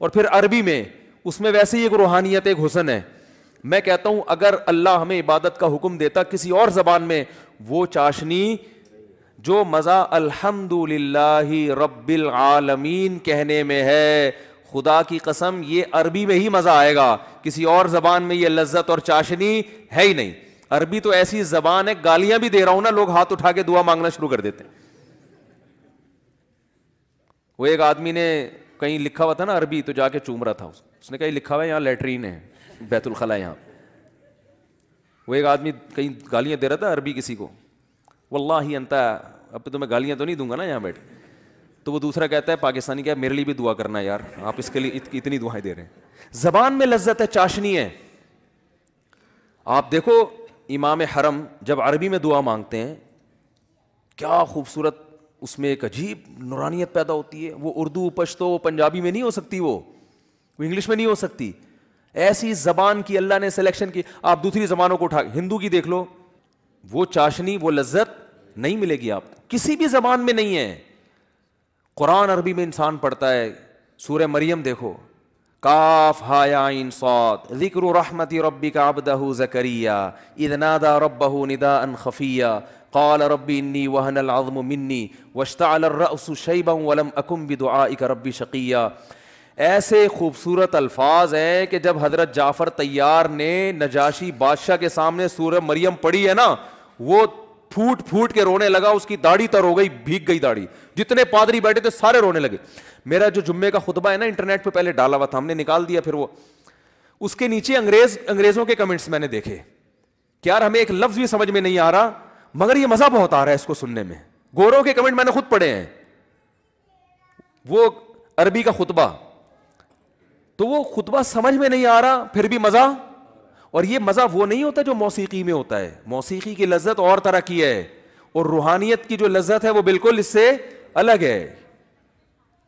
اور پھر عربی میں اس میں ویسے ہی ایک روحانیت ایک حسن ہے. میں کہتا ہوں اگر اللہ ہمیں عبادت کا حکم دیتا کسی اور زبان میں, وہ چاشنی جو مزہ الحمد للہ رب العالمین کہنے میں ہے, خدا کی قسم یہ عربی میں ہی مزہ آئے گا, کسی اور زبان میں یہ لذت اور چاشنی ہے ہی نہیں. عربی تو ایسی زبان ہے, گالیاں بھی دے رہا ہوں نا, لوگ ہاتھ اٹھا کے دعا مانگنا شروع کر دیتے ہیں. وہ ایک آدمی نے کہیں لکھا ہوا تھا نا عربی, تو جا کے چوم رہا تھا, اس نے کہا لکھا ہوا ہے یہاں لیٹرین ہے, بیت الخلا یہاں. وہ ایک آدمی کہیں گالیاں دے رہا تھا عربی کسی کو, واللہ انت, اب تو میں گالیاں تو نہیں دوں گا نا یہاں بیٹھ. تو وہ دوسرا کہتا ہے پاکستانی, کیا میرے لیے بھی دعا کرنا یار, آپ اس کے لیے اتنی دعائیں دے رہے ہیں. زبان میں لذت ہے, چاشنی ہے. آپ دیکھو امام حرم جب عربی میں دعا مانگتے ہیں کیا خوبصورت, اس میں ایک عجیب نورانیت پیدا ہوتی ہے. وہ اردو پشتو پنجابی میں نہیں ہو سکتی, وہ انگلش میں نہیں ہو سکتی. ایسی زبان کی اللہ نے سلیکشن کی. آپ دوسری زبانوں کو اٹھا, ہندو کی دیکھ لو, وہ چاشنی وہ لذت نہیں ملے گی آپ کو, کسی بھی زبان میں نہیں ہے. قرآن عربی میں انسان پڑھتا ہے, سورہ مریم دیکھو, کاف ہا یا عین صاد, ذکر رحمت ربک عبدہ زکریا اذ نادى ربہ نداء خفیا قال رب انی وہن العظم منی واشتعل الرأس شیبا ولم اکن بدعائک رب شقیا. ایسے خوبصورت الفاظ ہیں کہ جب حضرت جعفر طیار نے نجاشی بادشاہ کے سامنے سورہ مریم پڑھی ہے نا, وہ پھوٹ پھوٹ کے رونے لگا, اس کی داڑھی تر ہو گئی, بھیگ گئی داڑھی, جتنے پادری بیٹھے تھے سارے رونے لگے. میرا جو جمعے کا خطبہ ہے نا انٹرنیٹ پہ پہلے ڈالا ہوا تھا, ہم نے نکال دیا, پھر وہ اس کے نیچے انگریزوں کے کمنٹس میں نے دیکھے کہ یار ہمیں ایک لفظ بھی سمجھ میں نہیں آ رہا مگر یہ مزہ بہت آ رہا ہے اس کو سننے میں. گوروں کے کمنٹ میں نے خود پڑھے ہیں, وہ عربی کا خطبہ, تو وہ خطبہ سمجھ میں نہیں آ رہا پھر بھی مزہ. اور یہ مزہ وہ نہیں ہوتا جو موسیقی میں ہوتا ہے, موسیقی کی لذت اور طرح کی ہے, اور روحانیت کی جو لذت ہے وہ بالکل اس سے الگ ہے.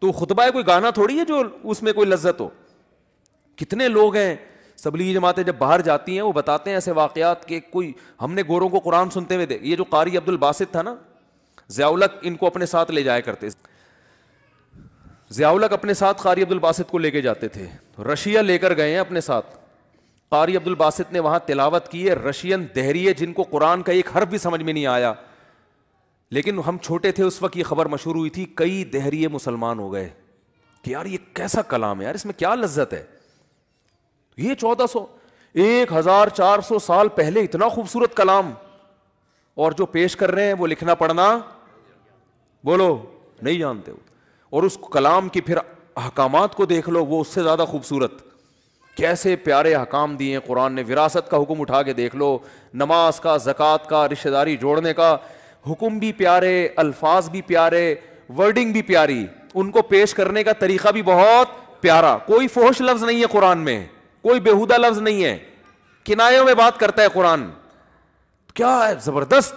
تو خطبہ ہے کوئی گانا تھوڑی ہے جو اس میں کوئی لذت ہو. کتنے لوگ ہیں تبلیغی جماعتیں جب باہر جاتی ہیں وہ بتاتے ہیں ایسے واقعات کہ کوئی, ہم نے گوروں کو قرآن سنتے ہوئے یہ جو قاری عبد الباسط تھا نا, ضیاء الحق ان کو اپنے ساتھ لے جایا کرتے, ضیاء الحق اپنے ساتھ قاری عبد الباسط کو لے کے جاتے تھے. رشیا لے کر گئے ہیں اپنے ساتھ. قاری عبد الباسط نے وہاں تلاوت کی ہے, رشین دہریے جن کو قرآن کا ایک حرف بھی سمجھ میں نہیں آیا, لیکن ہم چھوٹے تھے اس وقت یہ خبر مشہور ہوئی تھی, کئی دہریے مسلمان ہو گئے کہ یار یہ کیسا کلام ہے یار, اس میں کیا لذت ہے. یہ 1400 سال پہلے اتنا خوبصورت کلام, اور جو پیش کر رہے ہیں وہ لکھنا پڑھنا بولو نہیں جانتے ہو, اور اس کلام کی پھر احکامات کو دیکھ لو, وہ اس سے زیادہ خوبصورت. کیسے پیارے احکام دیے ہیں قرآن نے. وراثت کا حکم اٹھا کے دیکھ لو, نماز کا, زکوٰۃ کا, رشتہ داری جوڑنے کا حکم بھی پیارے, الفاظ بھی پیارے, ورڈنگ بھی پیاری, ان کو پیش کرنے کا طریقہ بھی بہت پیارا. کوئی فحش لفظ نہیں ہے قرآن میں, کوئی بیہودہ لفظ نہیں ہے, کنایوں میں بات کرتا ہے قرآن. کیا ہے زبردست.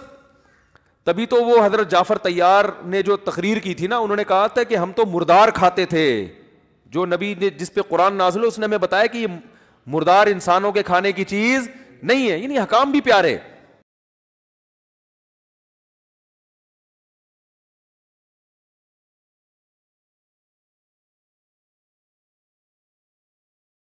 تبھی تو وہ حضرت جعفر طیار نے جو تقریر کی تھی نا, انہوں نے کہا تھا کہ ہم تو مردار کھاتے تھے. جو نبی نے جس پہ قرآن نازل ہو اس نے ہمیں بتایا کہ یہ مردار انسانوں کے کھانے کی چیز نہیں ہے. یعنی حکام بھی پیارے.